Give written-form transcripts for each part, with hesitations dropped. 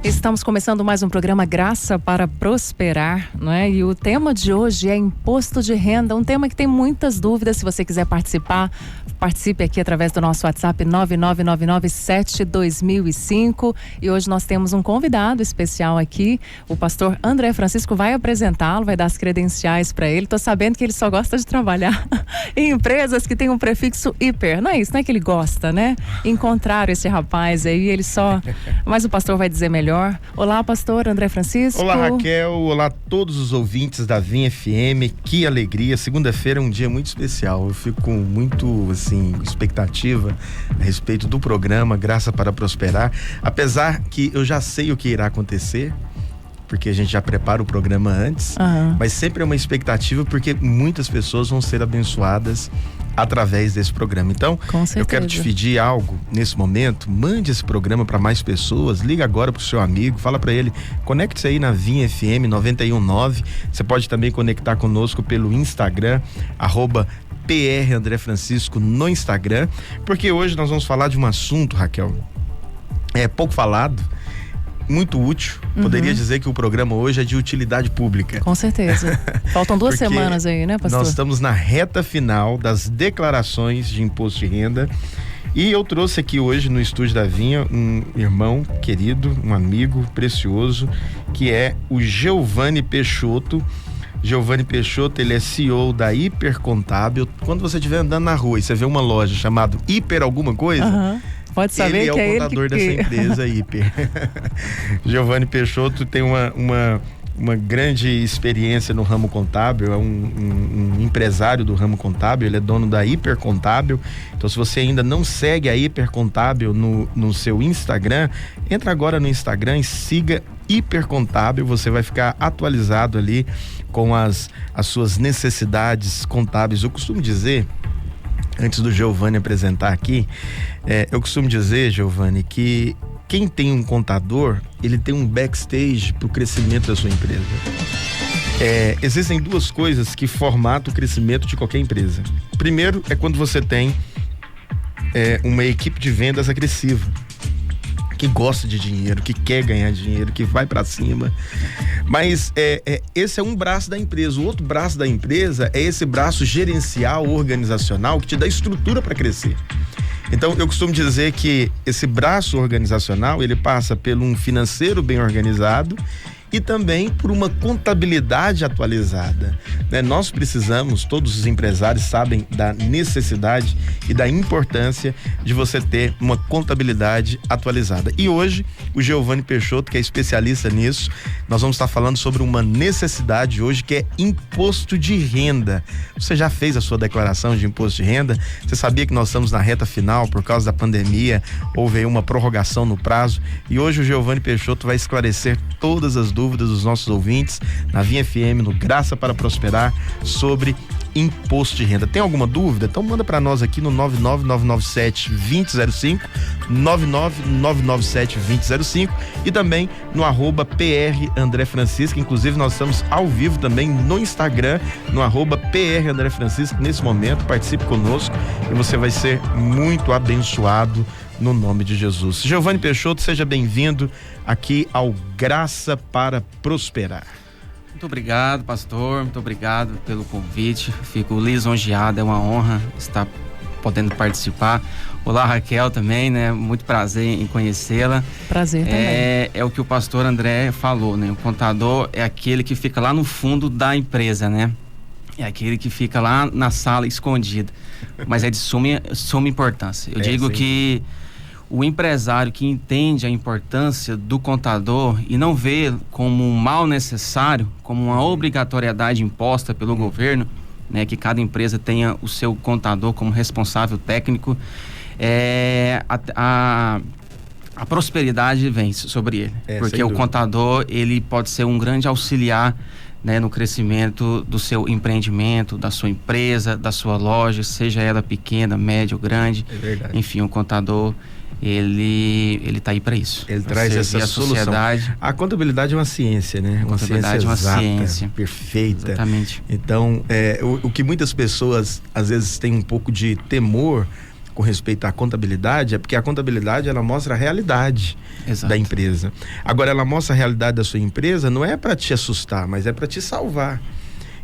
Estamos começando mais um programa Graça para Prosperar, não é? E o tema de hoje é imposto de renda, um tema que tem muitas dúvidas. Se você quiser participar, participe aqui através do nosso WhatsApp 999972005. E hoje nós temos um convidado especial aqui, o pastor André Francisco vai apresentá-lo, vai dar as credenciais para ele. Tô sabendo que ele só gosta de trabalhar em empresas que tem um prefixo hiper. Não é isso, não é que ele gosta, né? Encontraram esse rapaz aí, ele só... Mas o pastor vai dizer melhor. Olá, pastor André Francisco. Olá, Raquel. Olá a todos os ouvintes da Vinha FM. Que alegria. Segunda-feira é um dia muito especial. Eu fico com muito, expectativa a respeito do programa Graça para Prosperar. Apesar que eu já sei o que irá acontecer, porque a gente já prepara o programa antes, mas sempre é uma expectativa porque muitas pessoas vão ser abençoadas através desse programa. Então, eu quero te pedir algo nesse momento. Mande esse programa para mais pessoas. Liga agora pro seu amigo, fala para ele, conecte-se aí na Vinha FM 919. Você pode também conectar conosco pelo Instagram, @PR André Francisco no Instagram, porque hoje nós vamos falar de um assunto, Raquel, pouco falado, muito útil. Poderia dizer que o programa hoje é de utilidade pública. Com certeza. Faltam 2 semanas aí, né, pastor? Nós estamos na reta final das declarações de imposto de renda. E eu trouxe aqui hoje no estúdio da Vinha um irmão querido, um amigo precioso, que é o Giovanni Peixoto. Giovanni Peixoto, ele é CEO da Hiper Contábil. Quando você estiver andando na rua e você vê uma loja chamada Hiper alguma coisa... Pode saber ele que é o contador dessa empresa Hiper. Giovanni Peixoto tem uma grande experiência no ramo contábil, é um empresário do ramo contábil, ele é dono da Hiper Contábil. Então, se você ainda não segue a Hiper Contábil no seu Instagram, entra agora no Instagram e siga Hiper Contábil, você vai ficar atualizado ali com as suas necessidades contábeis. Eu costumo dizer, antes do Giovanni apresentar aqui, eu costumo dizer, Giovanni, que quem tem um contador, ele tem um backstage para o crescimento da sua empresa. Existem 2 coisas que formatam o crescimento de qualquer empresa. Primeiro é quando você tem uma equipe de vendas agressiva, que gosta de dinheiro, que quer ganhar dinheiro, que vai para cima. Mas esse é um braço da empresa. O outro braço da empresa é esse braço gerencial, organizacional, que te dá estrutura para crescer. Então, eu costumo dizer que esse braço organizacional, ele passa por um financeiro bem organizado e também por uma contabilidade atualizada, né? Nós precisamos, todos os empresários sabem da necessidade e da importância de você ter uma contabilidade atualizada. E hoje, o Giovanni Peixoto, que é especialista nisso, nós vamos estar falando sobre uma necessidade hoje que é imposto de renda. Você já fez a sua declaração de imposto de renda? Você sabia que nós estamos na reta final por causa da pandemia? Houve aí uma prorrogação no prazo e hoje o Giovanni Peixoto vai esclarecer todas as dúvidas dos nossos ouvintes na Vinha FM, no Graça para Prosperar, sobre imposto de renda. Tem alguma dúvida? Então manda para nós aqui no 99997-2005, 99997-2005 e também no @PR André Francisco. Inclusive nós estamos ao vivo também no Instagram, no @PR André Francisco. Nesse momento, participe conosco e você vai ser muito abençoado no nome de Jesus. Giovanni Peixoto, seja bem-vindo aqui ao Graça para Prosperar. Muito obrigado, pastor, muito obrigado pelo convite, fico lisonjeado, é uma honra estar podendo participar. Olá, Raquel, também, né, muito prazer em conhecê-la. Prazer também. É o que o pastor André falou, né, o contador é aquele que fica lá no fundo da empresa, né, é aquele que fica lá na sala escondido, mas é de suma importância. Eu digo que o empresário que entende a importância do contador e não vê como um mal necessário, como uma obrigatoriedade imposta pelo governo, né, que cada empresa tenha o seu contador como responsável técnico, a prosperidade vem sobre ele. Porque o contador, ele pode ser um grande auxiliar, né, no crescimento do seu empreendimento, da sua empresa, da sua loja, seja ela pequena, média ou grande. É verdade. Enfim, o contador ele tá aí para isso. Ele traz essa solução. A contabilidade é uma ciência, né? Uma ciência exata, perfeita. Exatamente. Então, o que muitas pessoas às vezes têm um pouco de temor com respeito à contabilidade é porque a contabilidade ela mostra a realidade da empresa. Agora, ela mostra a realidade da sua empresa não é para te assustar, mas é para te salvar.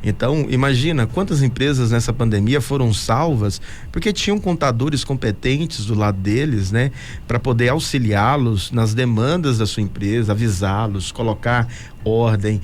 Então, imagina quantas empresas nessa pandemia foram salvas porque tinham contadores competentes do lado deles, né? Para poder auxiliá-los nas demandas da sua empresa, avisá-los, colocar ordem,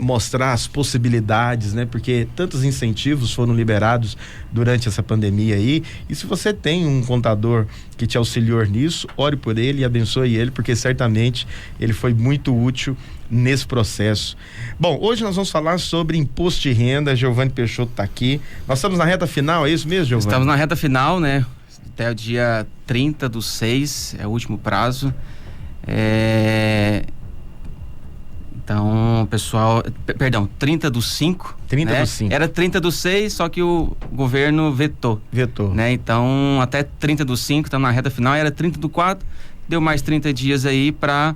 mostrar as possibilidades, né? Porque tantos incentivos foram liberados durante essa pandemia aí. E se você tem um contador que te auxiliou nisso, ore por ele e abençoe ele, porque certamente ele foi muito útil nesse processo. Bom, hoje nós vamos falar sobre imposto de renda. Giovanni Peixoto está aqui. Nós estamos na reta final, é isso mesmo, Giovanni? Estamos na reta final, né? Até o dia 30/6 é o último prazo. Então, pessoal, perdão, 30/5. 30/5. Era 30/6, só que o governo vetou. Né? Então, até 30/5, estamos na reta final, era 30/4, deu mais 30 dias aí para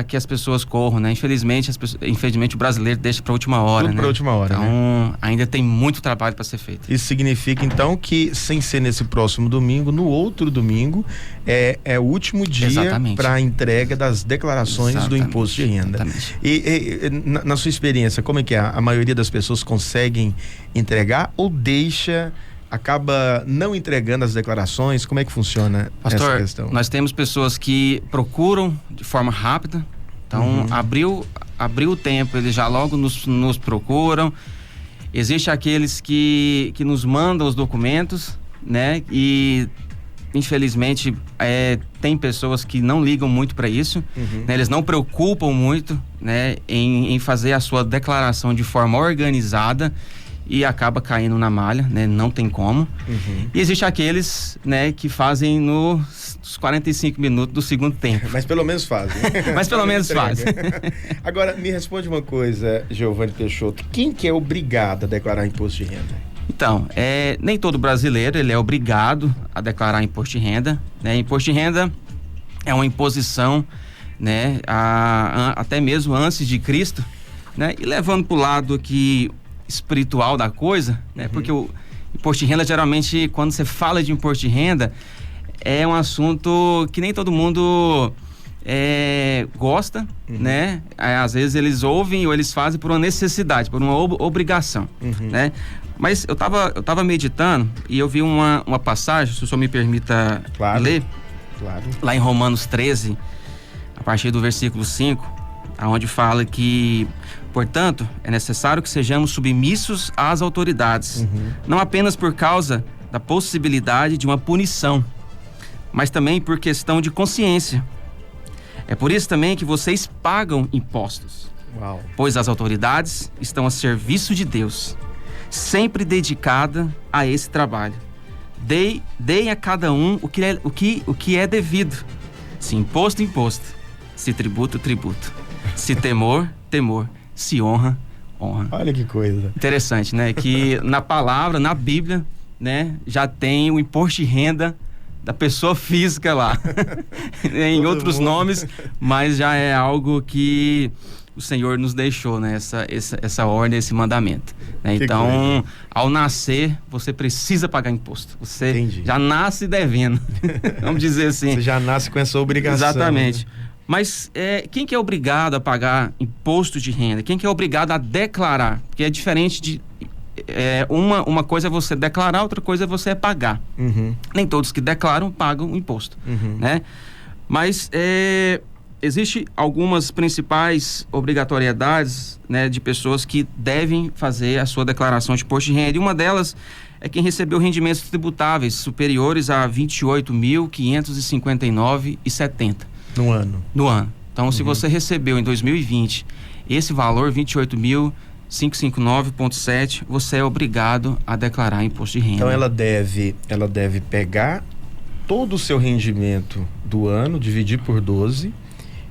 que as pessoas corram, né? Infelizmente o brasileiro deixa para a última hora, tudo né? para a última hora, então, ainda tem muito trabalho para ser feito. Isso significa, então, que sem ser nesse próximo domingo, no outro domingo, é o último dia para a entrega das declarações do imposto de renda. E na sua experiência, como é que é? A maioria das pessoas conseguem entregar ou acaba não entregando as declarações? Como é que funciona essa questão? Nós temos pessoas que procuram de forma rápida, então abriu o tempo, eles já logo nos procuram. Existe aqueles que nos mandam os documentos, né? E infelizmente tem pessoas que não ligam muito para isso, né? Eles não preocupam muito, né? Em fazer a sua declaração de forma organizada e acaba caindo na malha, né? Não tem como. E existe aqueles, né, que fazem nos 45 minutos do segundo tempo. Mas pelo menos fazem. Agora, me responde uma coisa, Giovanni Peixoto. Quem que é obrigado a declarar imposto de renda? Então, nem todo brasileiro ele é obrigado a declarar imposto de renda, né? Imposto de renda é uma imposição, né, até mesmo antes de Cristo, né? E levando para o lado aqui espiritual da coisa, né? Porque o imposto de renda, geralmente, quando você fala de imposto de renda, é um assunto que nem todo mundo gosta, né? Às vezes eles ouvem ou eles fazem por uma necessidade, por uma obrigação, né? Mas eu tava meditando e eu vi uma passagem, se o senhor me permita ler, lá em Romanos 13, a partir do versículo 5, onde fala que, portanto, é necessário que sejamos submissos às autoridades, não apenas por causa da possibilidade de uma punição, mas também por questão de consciência. É por isso também que vocês pagam impostos, pois as autoridades estão a serviço de Deus, sempre dedicada a esse trabalho. Deem a cada um o que é devido. Se imposto, imposto. Se tributo, tributo. Se temor, temor. Se honra, honra. Olha que coisa. Interessante, né? Que na palavra, na Bíblia, né, já tem o imposto de renda da pessoa física lá. Em outros nomes, mas já é algo que o Senhor nos deixou, né? Essa ordem, esse mandamento, né? Então, ao nascer, você precisa pagar imposto. Você já nasce devendo. Vamos dizer assim. Você já nasce com essa obrigação. Exatamente. Né? Mas quem que é obrigado a pagar imposto de renda? Quem que é obrigado a declarar? Porque é diferente de... uma coisa é você declarar, outra coisa é você pagar. Nem todos que declaram pagam o imposto, né? Mas existe algumas principais obrigatoriedades, né, de pessoas que devem fazer a sua declaração de imposto de renda. E uma delas é quem recebeu rendimentos tributáveis superiores a R$ 28.559,70. No ano. Então, se você recebeu em 2020 esse valor, 28.559,7, você é obrigado a declarar imposto de renda. Então, ela deve pegar todo o seu rendimento do ano, dividir por 12,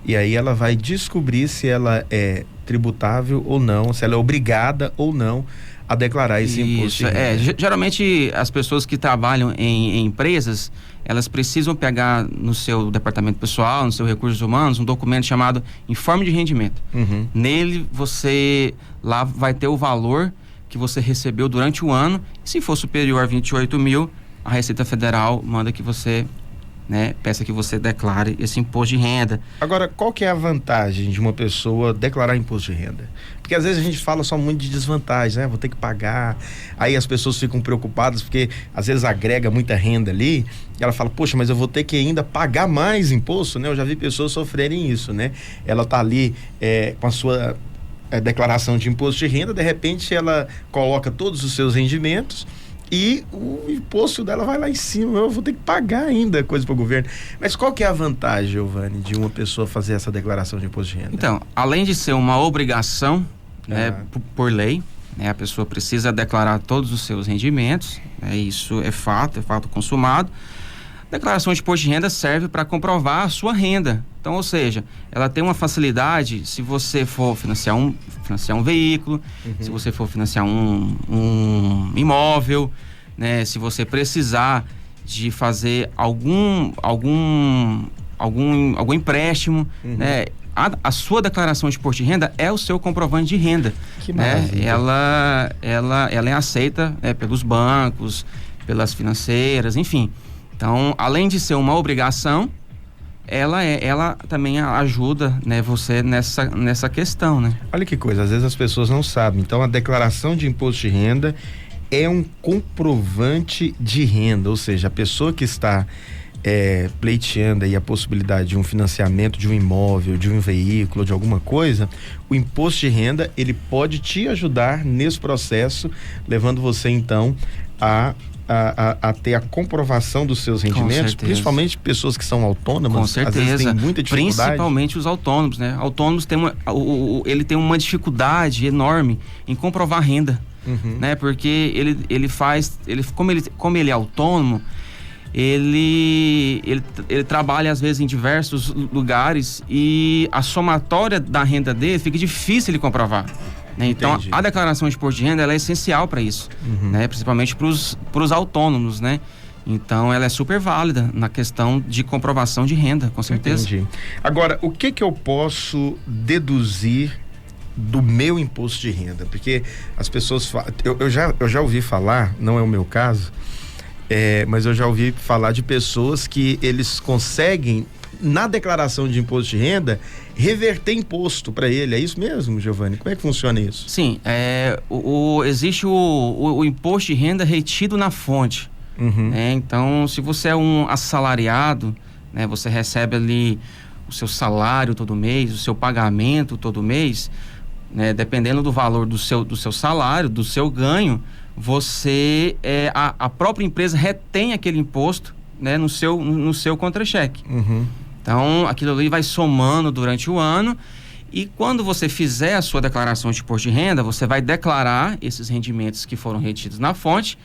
e aí ela vai descobrir se ela é tributável ou não, se ela é obrigada ou não a declarar esse imposto de renda. Geralmente as pessoas que trabalham em empresas, elas precisam pegar no seu departamento pessoal, no seu recursos humanos, um documento chamado informe de rendimento. Nele você lá vai ter o valor que você recebeu durante o ano. E se for superior a 28 mil, a Receita Federal manda que você, peça que você declare esse imposto de renda. Agora, qual que é a vantagem de uma pessoa declarar imposto de renda? Porque às vezes a gente fala só muito de desvantagem, né? Vou ter que pagar. Aí as pessoas ficam preocupadas porque às vezes agrega muita renda ali e ela fala, poxa, mas eu vou ter que ainda pagar mais imposto, né? Eu já vi pessoas sofrerem isso, né? Ela tá ali com a sua declaração de imposto de renda, de repente ela coloca todos os seus rendimentos e o imposto dela vai lá em cima. Eu vou ter que pagar ainda coisa para o governo. Mas qual que é a vantagem, Giovanni, de uma pessoa fazer essa declaração de imposto de renda? Então, além de ser uma obrigação, por lei, a pessoa precisa declarar todos os seus rendimentos, isso é fato consumado. Declaração de imposto de renda serve para comprovar a sua renda. Então, ou seja, ela tem uma facilidade se você for financiar um veículo, se você for financiar um imóvel, se você precisar de fazer algum empréstimo, a sua declaração de imposto de renda é o seu comprovante de renda. Que maravilha. Ela é aceita pelos bancos, pelas financeiras, enfim. Então, além de ser uma obrigação, ela também ajuda, você nessa questão, né? Olha que coisa, às vezes as pessoas não sabem. Então, a declaração de imposto de renda é um comprovante de renda, ou seja, a pessoa que está pleiteando aí a possibilidade de um financiamento de um imóvel, de um veículo, de alguma coisa, o imposto de renda, ele pode te ajudar nesse processo, levando você então a ter a comprovação dos seus rendimentos, principalmente pessoas que são autônomas. Com certeza. Às vezes tem muita dificuldade. Principalmente os autônomos, Autônomos ele tem uma dificuldade enorme em comprovar renda, Porque como ele é autônomo, ele trabalha às vezes em diversos lugares e a somatória da renda dele fica difícil de comprovar. Então, Entendi. a declaração de imposto de renda ela é essencial para isso, principalmente para os autônomos, Então, ela é super válida na questão de comprovação de renda, com certeza. Entendi. Agora, o que eu posso deduzir do meu imposto de renda? Porque as pessoas falam, eu já ouvi falar, não é o meu caso, mas eu já ouvi falar de pessoas que eles conseguem, na declaração de imposto de renda, reverter imposto para ele. É isso mesmo, Giovanni? Como é que funciona isso? Sim, existe o imposto de renda retido na fonte. Então, se você é um assalariado, você recebe ali o seu salário todo mês, o seu pagamento todo mês, dependendo do valor do seu salário, do seu ganho, a própria empresa retém aquele imposto, no seu contra-cheque. Então, aquilo ali vai somando durante o ano e quando você fizer a sua declaração de imposto de renda, você vai declarar esses rendimentos que foram retidos na fonte,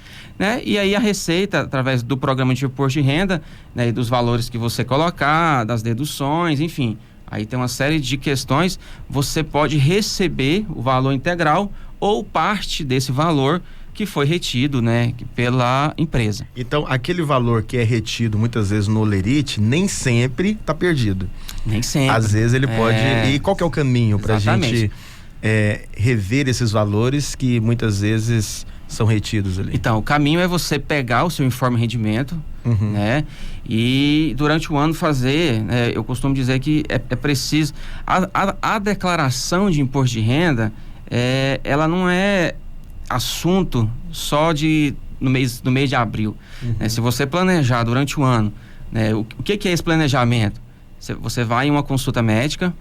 E aí a Receita, através do programa de imposto de renda, e dos valores que você colocar, das deduções, enfim, aí tem uma série de questões, você pode receber o valor integral ou parte desse valor que foi retido, pela empresa. Então, aquele valor que é retido muitas vezes no Olerite, nem sempre está perdido. Nem sempre. Às vezes ele pode... E qual que é o caminho para a gente rever esses valores que muitas vezes são retidos ali? Então, o caminho é você pegar o seu informe de rendimento, e durante o ano fazer, eu costumo dizer que é preciso... A declaração de imposto de renda, ela não é assunto só no mês de abril. Se você planejar durante o ano, o que é esse planejamento? Você vai em uma consulta médica,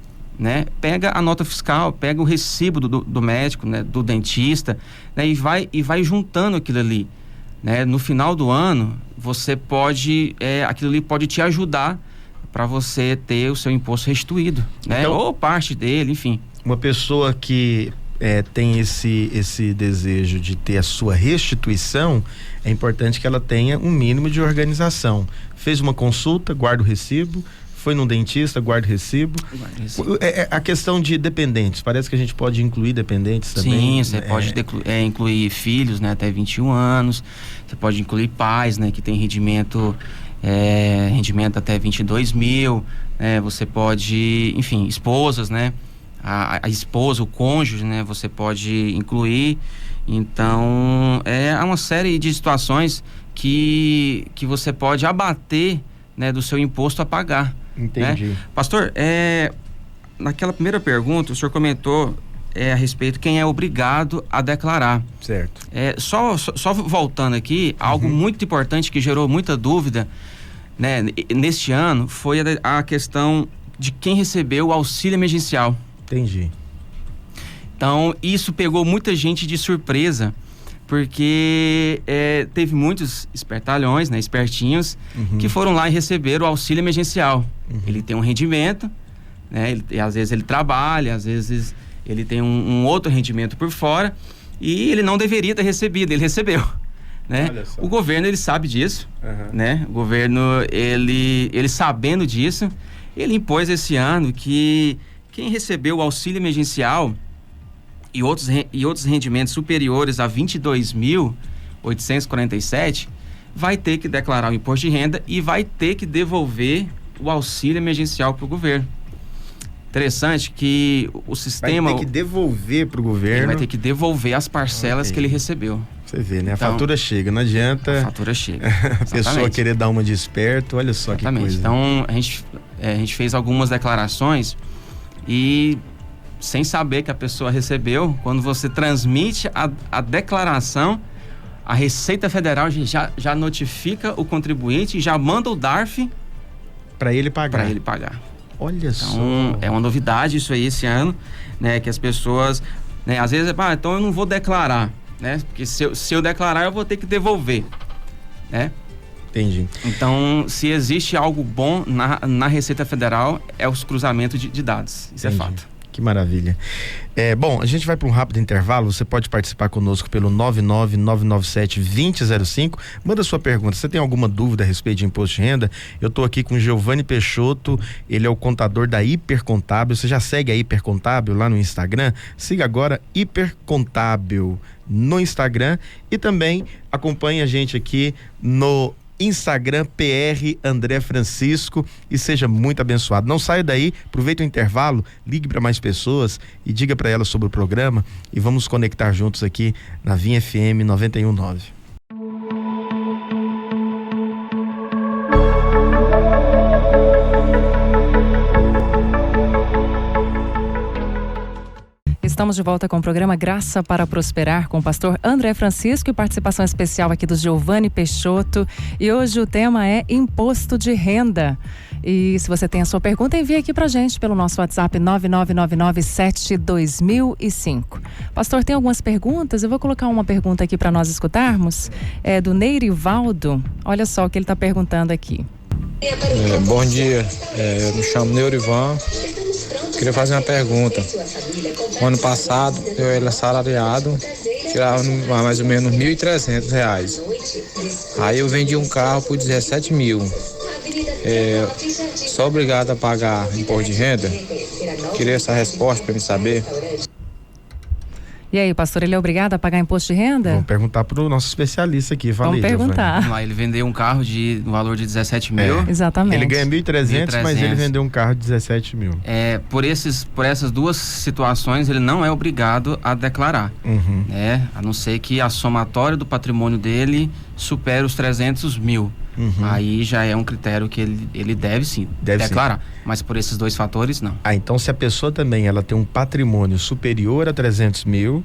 pega a nota fiscal, pega o recibo do médico, do dentista, e vai juntando aquilo ali. No final do ano, você pode, aquilo ali pode te ajudar para você ter o seu imposto restituído, Então, ou parte dele, enfim. Uma pessoa que tem esse desejo de ter a sua restituição, é importante que ela tenha um mínimo de organização. Fez uma consulta, guarda o recibo, foi num dentista, guarda recibo. A questão de dependentes, parece que a gente pode incluir dependentes também. Sim, você pode incluir filhos, né, até 21 anos, você pode incluir pais, né, que tem rendimento até 22 mil, né, você pode, enfim, esposas, né, a esposa, o cônjuge, né, você pode incluir. Então, é uma série de situações que você pode abater, né, do seu imposto a pagar. Entendi. Né? Pastor, naquela primeira pergunta, o senhor comentou a respeito de quem é obrigado a declarar. Certo. Só voltando aqui, algo muito importante que gerou muita dúvida, né, neste ano foi a questão de quem recebeu o auxílio emergencial. Entendi. Então, isso pegou muita gente de surpresa, porque teve muitos espertalhões, né, espertinhos, que foram lá e receberam o auxílio emergencial. Ele tem um rendimento, né, às vezes ele trabalha, às vezes ele tem um outro rendimento por fora, e ele não deveria ter recebido, ele recebeu. Né? O governo, ele sabe disso, né? O governo, ele sabendo disso, ele impôs esse ano que quem recebeu o auxílio emergencial e outros rendimentos superiores a 22.847 vai ter que declarar o imposto de renda e vai ter que devolver o auxílio emergencial para o governo. Interessante que o sistema... Vai ter que devolver para o governo. Ele vai ter que devolver as parcelas que ele recebeu. Você vê, né? A fatura chega, não adianta... A fatura chega. A pessoa querer dar uma de esperto, olha só que coisa. Então, a gente fez algumas declarações e, sem saber que a pessoa recebeu, quando você transmite a declaração, a Receita Federal já notifica o contribuinte e já manda o DARF para ele pagar. Olha só. Então, é uma novidade isso aí esse ano, né? Que as pessoas, né? Às vezes, então eu não vou declarar, né? Porque se eu declarar, eu vou ter que devolver, né? Entendi. Então, se existe algo bom na Receita Federal, é os cruzamentos de dados. Isso é fato. Que maravilha. Bom, a gente vai para um rápido intervalo. Você pode participar conosco pelo 99997-2005. Manda sua pergunta. Você tem alguma dúvida a respeito de imposto de renda? Eu estou aqui com o Giovanni Peixoto. Ele é o contador da Hipercontábil. Você já segue a Hipercontábil lá no Instagram? Siga agora Hipercontábil no Instagram e também acompanhe a gente aqui no Instagram PR André Francisco e seja muito abençoado. Não saia daí, aproveite o intervalo, ligue para mais pessoas e diga para elas sobre o programa e vamos conectar juntos aqui na Vinha FM 91.9. Estamos de volta com o programa Graça para Prosperar com o pastor André Francisco e participação especial aqui do Giovanni Peixoto. E hoje o tema é imposto de renda. E se você tem a sua pergunta, envie aqui pra gente pelo nosso WhatsApp 999972005. Pastor, tem algumas perguntas? Eu vou colocar uma pergunta aqui para nós escutarmos. É do Neirivaldo. Olha só o que ele está perguntando aqui. Bom dia, eu me chamo Neurivan. Queria fazer uma pergunta. O ano passado eu era assalariado, tirava mais ou menos R$1.300. Aí eu vendi um carro por 17 mil. Sou obrigado a pagar imposto de renda? Queria essa resposta para me saber. E aí, pastor, ele é obrigado a pagar imposto de renda? Vamos perguntar para o nosso especialista aqui. Vamos perguntar. Vamos lá, ele vendeu um carro no valor de 17 mil. Exatamente. Ele ganha 1.300, mas ele vendeu um carro de 17 mil. Por essas duas situações, ele não é obrigado a declarar. Né? A não ser que a somatória do patrimônio dele supere os 300 mil. Aí já é um critério que ele deve sim declarar. Sim. Mas por esses dois fatores, não. Então se a pessoa também ela tem um patrimônio superior a 300 mil,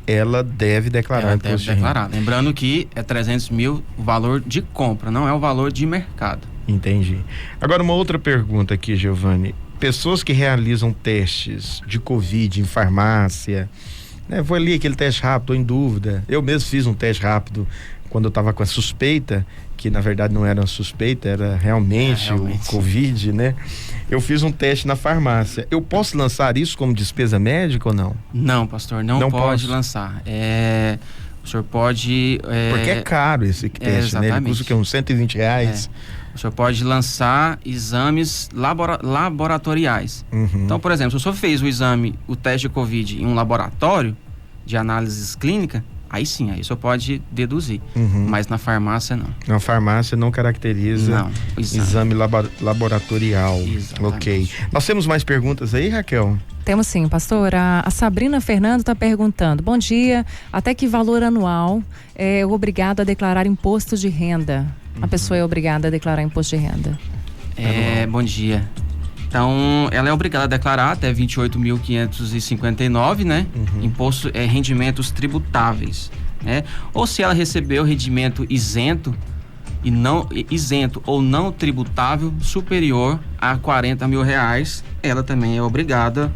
ela deve declarar imposto de renda. Lembrando que é 300 mil o valor de compra, não é o valor de mercado. Entendi. Agora uma outra pergunta aqui, Giovanni. Pessoas que realizam testes de Covid em farmácia, né? Vou ali aquele teste rápido, tô em dúvida. Eu mesmo fiz um teste rápido quando eu estava com a suspeita, que na verdade não era uma suspeita, era realmente o Covid, né? Eu fiz um teste na farmácia. Eu posso lançar isso como despesa médica ou não? Não, pastor, não pode lançar. O senhor pode... Porque é caro esse teste, né? Ele custa uns R$120. O senhor pode lançar exames laboratoriais. Então, por exemplo, se o senhor fez o teste de Covid em um laboratório de análises clínicas, aí sim, aí o senhor pode deduzir. Mas na farmácia, não. Na farmácia não caracteriza exame laboratorial. Exatamente. Ok. Nós temos mais perguntas aí, Raquel? Temos sim, pastor. A Sabrina Fernando está perguntando: bom dia, até que valor anual é obrigado a declarar imposto de renda? A pessoa é obrigada a declarar imposto de renda? Bom dia. Então, ela é obrigada a declarar até 28.559, né? Imposto, rendimentos tributáveis, né? Ou se ela recebeu rendimento isento ou não tributável superior a R$40 mil, ela também é obrigada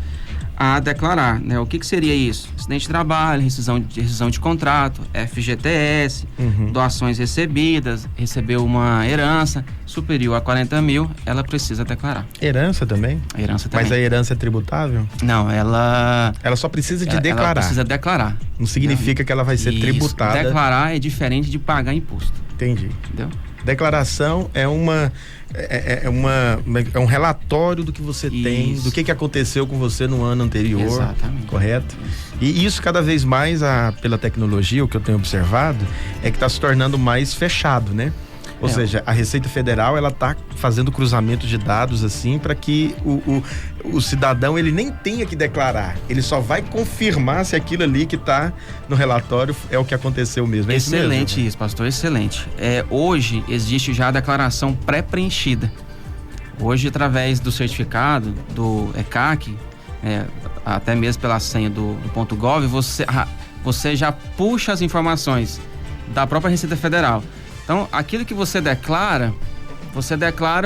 a declarar, né? O que seria isso? Acidente de trabalho, rescisão de contrato, FGTS, doações recebidas, recebeu uma herança superior a 40 mil, ela precisa declarar. Herança também? A herança também. Mas a herança é tributável? Não, ela só precisa de declarar. Ela precisa declarar. Não significa que ela vai ser tributada. Declarar é diferente de pagar imposto. Entendi. Entendeu? Declaração é um relatório do que você tem, do que aconteceu com você no ano anterior. Exatamente. Correto? E isso cada vez mais, pela tecnologia, o que eu tenho observado, é que está se tornando mais fechado, né? Ou seja, a Receita Federal, ela está fazendo cruzamento de dados assim para que o cidadão, ele nem tenha que declarar, ele só vai confirmar se aquilo ali que está no relatório é o que aconteceu mesmo. É excelente isso mesmo? Isso, pastor, excelente. Hoje existe já a declaração pré-preenchida. Hoje, através do certificado do ECAC, até mesmo pela senha do .gov, você já puxa as informações da própria Receita Federal. Então, aquilo que você declara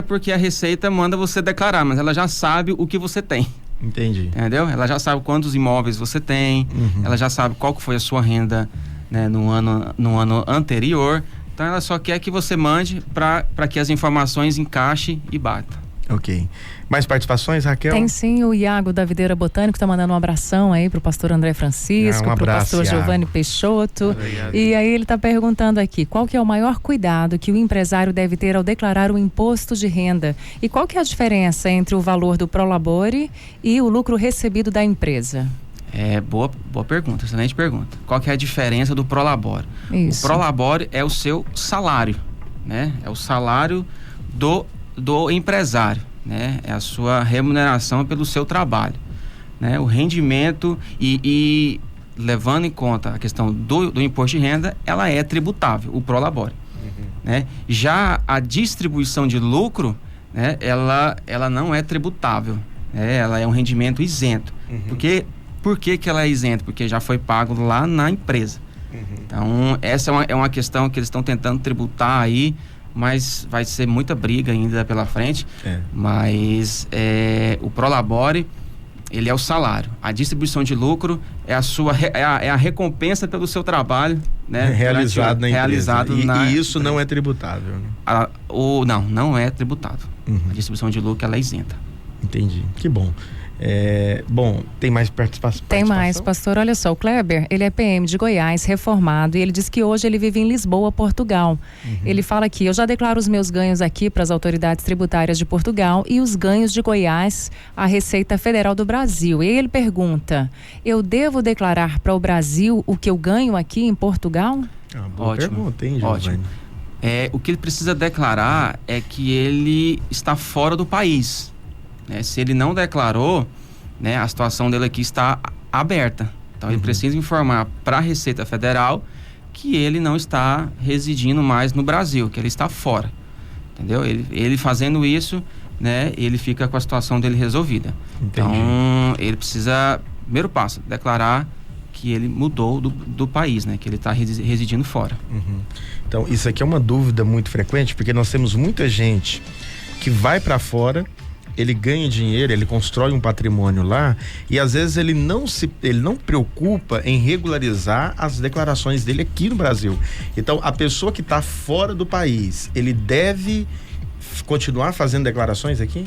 porque a Receita manda você declarar, mas ela já sabe o que você tem. Entendi. Entendeu? Ela já sabe quantos imóveis você tem, ela já sabe qual que foi a sua renda, né, no ano anterior. Então, ela só quer que você mande para que as informações encaixem e batam. Ok. Mais participações, Raquel? Tem sim, o Iago da Videira Botânico está mandando um abração aí pro pastor André Francisco, pro pastor Giovanni Peixoto. E aí ele está perguntando aqui, qual que é o maior cuidado que o empresário deve ter ao declarar o imposto de renda? E qual que é a diferença entre o valor do Prolabore e o lucro recebido da empresa? Boa pergunta, excelente pergunta. Qual que é a diferença do Prolabore? Isso. O Prolabore é o seu salário, né? É o salário do empresário, né? É a sua remuneração pelo seu trabalho, né? O rendimento e levando em conta a questão do imposto de renda, ela é tributável, o Prolabore, né? Já a distribuição de lucro, né? Ela não é tributável, né? Ela é um rendimento isento. Por que ela é isenta? Porque já foi pago lá na empresa. Então, essa é uma questão que eles estão tentando tributar aí, mas vai ser muita briga ainda pela frente. Mas o Prolabore, ele é o salário. A distribuição de lucro é a recompensa pelo seu trabalho, né? Realizado na empresa. E isso não é tributável, né? Não é tributável. A distribuição de lucro, ela é isenta. Entendi. Que bom. Bom, tem mais participação? Tem mais, pastor. Olha só, o Kleber, ele é PM de Goiás, reformado, e ele diz que hoje ele vive em Lisboa, Portugal. Ele fala aqui: eu já declaro os meus ganhos aqui para as autoridades tributárias de Portugal e os ganhos de Goiás à Receita Federal do Brasil. E ele pergunta: eu devo declarar para o Brasil o que eu ganho aqui em Portugal? Boa pergunta, hein, Giovanni? O que ele precisa declarar é que ele está fora do país, né? Se ele não declarou, né, a situação dele aqui está aberta. Então ele precisa informar para a Receita Federal que ele não está residindo mais no Brasil, que ele está fora. Entendeu? Ele fazendo isso, né, ele fica com a situação dele resolvida. Entendi. Então ele precisa, primeiro passo, declarar que ele mudou do país, né, que ele está residindo fora. Então isso aqui é uma dúvida muito frequente, porque nós temos muita gente que vai para fora, ele ganha dinheiro, ele constrói um patrimônio lá, e às vezes ele não preocupa em regularizar as declarações dele aqui no Brasil. Então, a pessoa que está fora do país, ele deve continuar fazendo declarações aqui?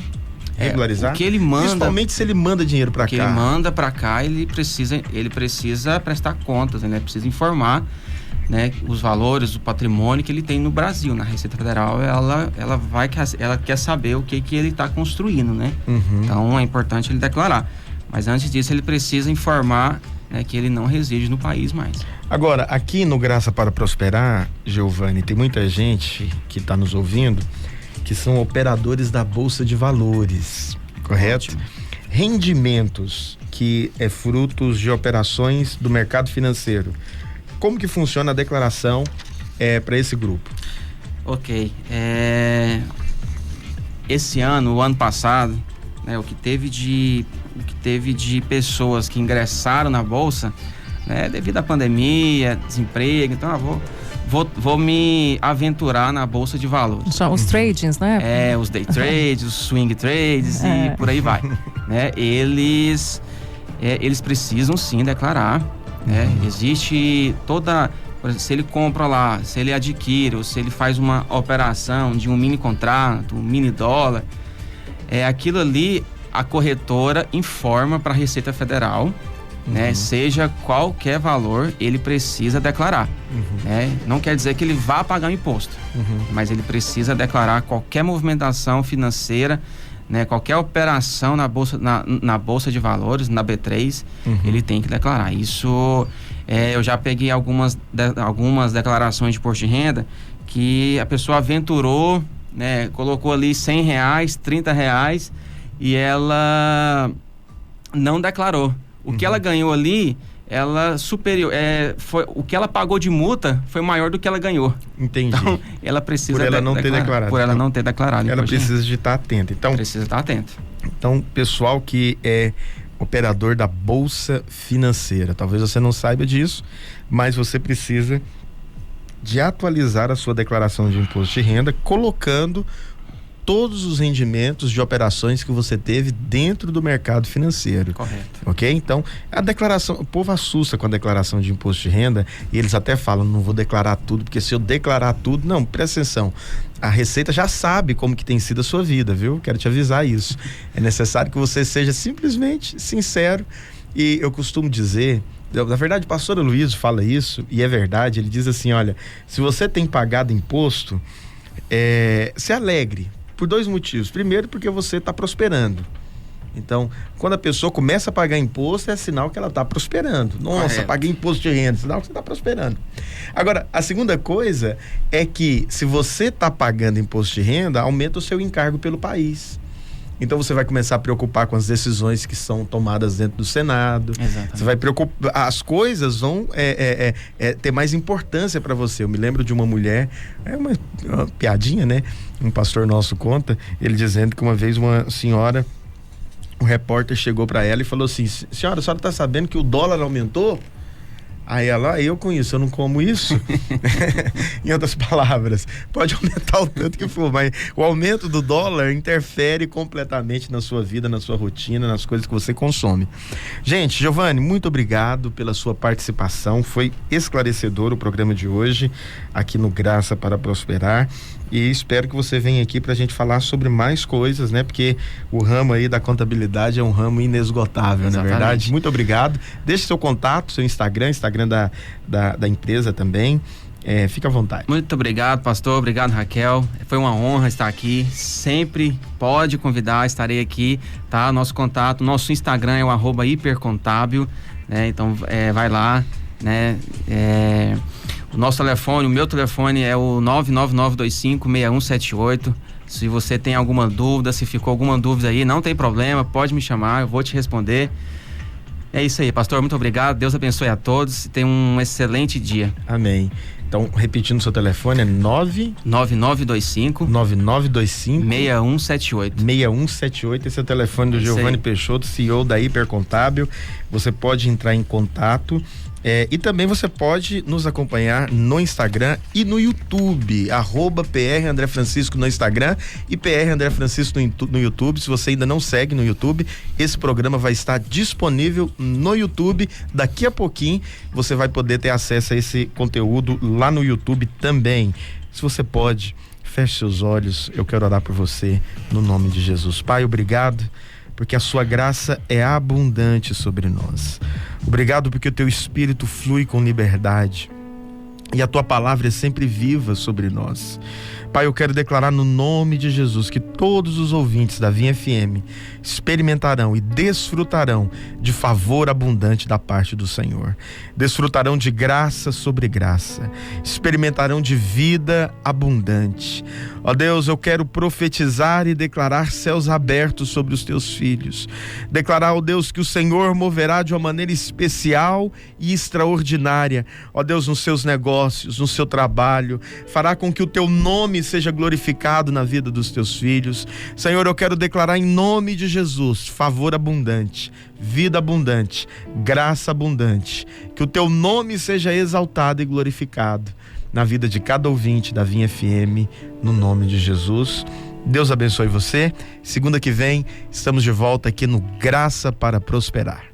Regularizar? O que ele manda, principalmente se ele manda dinheiro para cá. O que ele manda para cá, ele precisa prestar contas, né? Ele precisa informar né, os valores, o patrimônio que ele tem no Brasil. Na Receita Federal, ela quer saber o que ele está construindo, né? Então é importante ele declarar. Mas antes disso, ele precisa informar, né, que ele não reside no país mais. Agora, aqui no Graça para Prosperar, Giovani, tem muita gente que está nos ouvindo que são operadores da Bolsa de Valores, correto? Ótimo. Rendimentos que é frutos de operações do mercado financeiro. Como que funciona a declaração para esse grupo? Ok. Esse ano, o ano passado, né, o que teve de pessoas que ingressaram na Bolsa, né, devido à pandemia, desemprego, então vou me aventurar na Bolsa de Valores. Só os tradings, né? Os day trades, os swing trades e por aí vai. Né? Eles precisam sim declarar. Né? Existe toda... Por exemplo, se ele compra lá, se ele adquire ou se ele faz uma operação de um mini contrato, um mini dólar, aquilo ali a corretora informa para a Receita Federal, né? Seja qualquer valor, ele precisa declarar. Né? Não quer dizer que ele vá pagar o imposto, mas ele precisa declarar qualquer movimentação financeira, né? Qualquer operação na bolsa de valores, na B3, ele tem que declarar. Isso, eu já peguei algumas declarações de imposto de renda que a pessoa aventurou, né? Colocou ali R$100, R$30 e ela não declarou. O que ela ganhou ali, o que ela pagou de multa foi maior do que ela ganhou. Entendi. Então, ela precisa por ela não ter declarado. Por ela não ter declarado. Ela precisa de estar atenta. Então, precisa estar atenta. Então, pessoal que é operador da Bolsa Financeira, talvez você não saiba disso, mas você precisa de atualizar a sua declaração de imposto de renda, colocando todos os rendimentos de operações que você teve dentro do mercado financeiro. Correto. Ok? Então, a declaração, o povo assusta com a declaração de imposto de renda e eles até falam, não vou declarar tudo, porque se eu declarar tudo, não, presta atenção, a Receita já sabe como que tem sido a sua vida, viu? Quero te avisar isso. É necessário que você seja simplesmente sincero e eu costumo dizer, na verdade o pastor Luiz fala isso e é verdade, ele diz assim, olha, se você tem pagado imposto, se alegre, por dois motivos. Primeiro, porque você está prosperando. Então, quando a pessoa começa a pagar imposto, é sinal que ela está prosperando. Nossa, paguei imposto de renda, sinal que você está prosperando. Agora, a segunda coisa é que se você está pagando imposto de renda, aumenta o seu encargo pelo país. Então você vai começar a preocupar com as decisões que são tomadas dentro do Senado. Exatamente. Você vai preocupar, as coisas vão ter mais importância para você. Eu me lembro de uma mulher, uma piadinha, né? Um pastor nosso conta, ele dizendo que uma vez uma senhora, um repórter chegou para ela e falou assim, senhora, a senhora está sabendo que o dólar aumentou? Aí ela, eu com isso, eu não como isso. Em outras palavras, pode aumentar o tanto que for, mas o aumento do dólar interfere completamente na sua vida, na sua rotina, nas coisas que você consome. Gente, Giovani, muito obrigado pela sua participação, foi esclarecedor o programa de hoje, aqui no Graça para Prosperar. E espero que você venha aqui pra gente falar sobre mais coisas, né? Porque o ramo aí da contabilidade é um ramo inesgotável, não é verdade? Muito obrigado. Deixe seu contato, seu Instagram da empresa também. Fica à vontade. Muito obrigado, pastor. Obrigado, Raquel. Foi uma honra estar aqui. Sempre pode convidar, estarei aqui, tá? Nosso contato, nosso Instagram é o @hipercontábil, né? Então, vai lá, né? O nosso telefone, o meu telefone é o 999256178. Se você tem alguma dúvida, se ficou alguma dúvida aí, não tem problema, pode me chamar, eu vou te responder. É isso aí, pastor, muito obrigado, Deus abençoe a todos e tenha um excelente dia. Amém. Então, repetindo seu telefone, é 9925 6178. 6178, esse é o telefone do Giovani Peixoto, CEO da Hipercontábil. Você pode entrar em contato. E também você pode nos acompanhar no Instagram e no YouTube, @PR André Francisco no Instagram e PR André Francisco no YouTube. Se você ainda não segue no YouTube, esse programa vai estar disponível no YouTube. Daqui a pouquinho você vai poder ter acesso a esse conteúdo lá no YouTube também. Se você pode, feche seus olhos, eu quero orar por você no nome de Jesus. Pai, obrigado, porque a sua graça é abundante sobre nós. Obrigado porque o teu Espírito flui com liberdade. e a tua palavra é sempre viva sobre nós. Pai, eu quero declarar no nome de Jesus que todos os ouvintes da Vinha FM experimentarão e desfrutarão de favor abundante da parte do Senhor. Desfrutarão de graça sobre graça. Experimentarão de vida abundante. Ó Deus, eu quero profetizar e declarar céus abertos sobre os teus filhos. Declarar, ó Deus, que o Senhor moverá de uma maneira especial e extraordinária, ó Deus, nos seus negócios, no seu trabalho. Fará com que o teu nome seja glorificado na vida dos teus filhos. Senhor, eu quero declarar em nome de Jesus favor abundante, vida abundante, graça abundante. Que o teu nome seja exaltado e glorificado na vida de cada ouvinte da Vinha FM, no nome de Jesus. Deus abençoe você. Segunda que vem estamos de volta aqui no Graça para Prosperar.